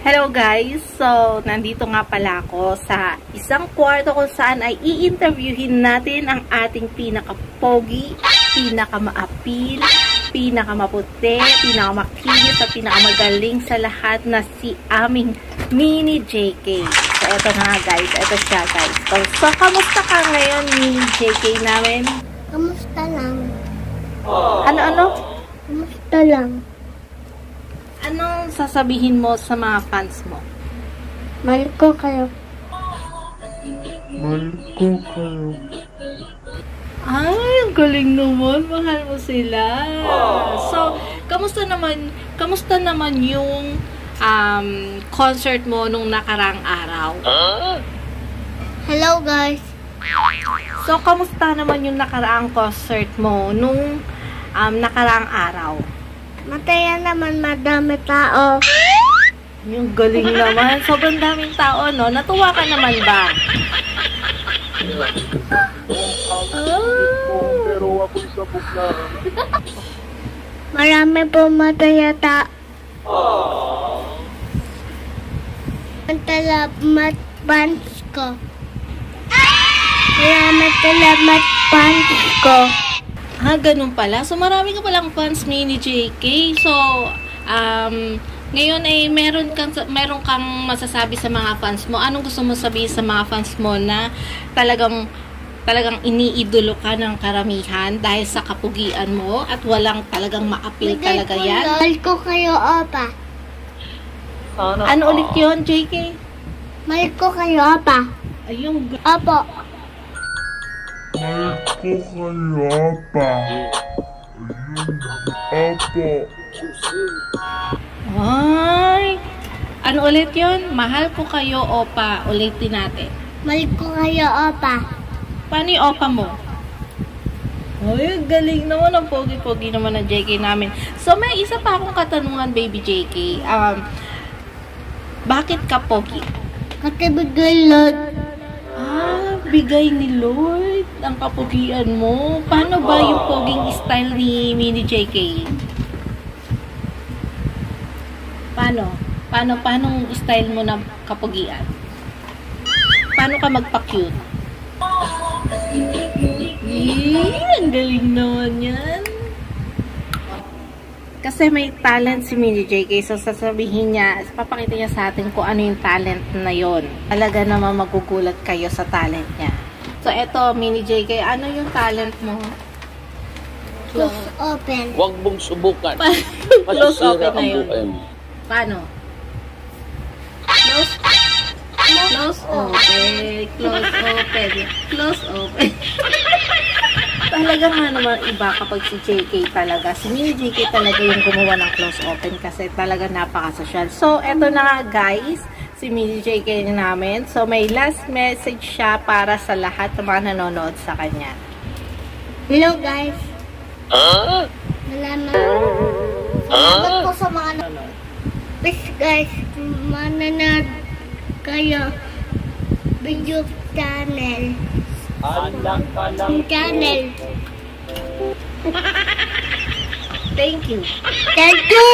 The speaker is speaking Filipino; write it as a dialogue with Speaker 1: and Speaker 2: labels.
Speaker 1: Hello guys! So, nandito nga pala ako sa isang kwarto kung saan ay i-interviewin natin ang ating pinaka-pogi, pinaka-maapil, pinaka-maputi, pinaka-makinis at pinaka-magaling sa lahat na si aming Mini JK. So, eto na nga guys. Eto siya guys. So, kamusta ka ngayon, Mini JK namin?
Speaker 2: Kamusta lang?
Speaker 1: Ano?
Speaker 2: Kamusta lang?
Speaker 1: Anong sasabihin mo sa mga fans mo?
Speaker 2: Mahal ko kayo.
Speaker 3: Mahal ko kayo.
Speaker 1: Ay, ang galing naman. Mahal mo sila. So, kamusta naman yung concert mo nung nakarang araw?
Speaker 2: Hello guys.
Speaker 1: So, kamusta naman yung nakaraang concert mo nung nakarang araw?
Speaker 2: Mataya naman, madami tao.
Speaker 1: Yung galing naman. Sobrang daming tao, no? Natuwa ka naman ba?
Speaker 3: Pero ako'y sabog na.
Speaker 2: Marami po mataya tao. Salamat fans ko. Salamat fans ko.
Speaker 1: Ganun pala. So, marami ka palang fans, Mini JK. So, ngayon ay meron kang masasabi sa mga fans mo. Anong gusto mo sabihin sa mga fans mo na talagang iniidolo ka ng karamihan dahil sa kapugian mo at walang talagang maapil talaga yan?
Speaker 2: Mahal ko kayo, Opa.
Speaker 1: Ano ulit yun, JK?
Speaker 2: Mahal ko kayo, Opa.
Speaker 1: Ayun.
Speaker 2: Opo.
Speaker 3: Mahal ko kayo, pa. Apo.
Speaker 1: Ay! Ano ulit yun? Mahal ko kayo, Opa. Ulitin natin.
Speaker 2: Mahal ko kayo, Opa.
Speaker 1: Paano yung Opa mo? Ay, galing naman. Ang pogi-pogi naman ng JK namin. So, may isa pa akong katanungan, baby JK. Bakit ka pogi?
Speaker 2: Kasi bigay Lord.
Speaker 1: Bigay ni Lord ang kapugian mo. Paano ba yung poging style ni Mini JK? Paano style mo ng kapugian? Paano ka magpa-cute? Ang galing naman yan. Kasi may talent si Mini JK, so sasabihin niya, papakita niya sa atin kung ano yung talent na yon. Talaga naman magugulat kayo sa talent niya. So, eto, Mini JK, ano yung talent mo?
Speaker 2: Close open.
Speaker 4: Huwag mong subukan.
Speaker 1: Close open
Speaker 4: Masisira
Speaker 1: na
Speaker 4: ang
Speaker 1: yun.
Speaker 4: buhay mo.
Speaker 1: Paano? Close open. Close open. Talaga nga naman iba kapag si JK talaga. Si Mini JK talaga yung gumawa ng close open kasi talaga napaka-social. So, eto na nga guys, si Mini JK namin. So, may last message siya para sa lahat ng mga nanonood sa kanya.
Speaker 2: Hello guys. Salamat po sa mga nanonood. Please guys, mananood kayo video channel.
Speaker 1: Thank you.
Speaker 2: Thank you!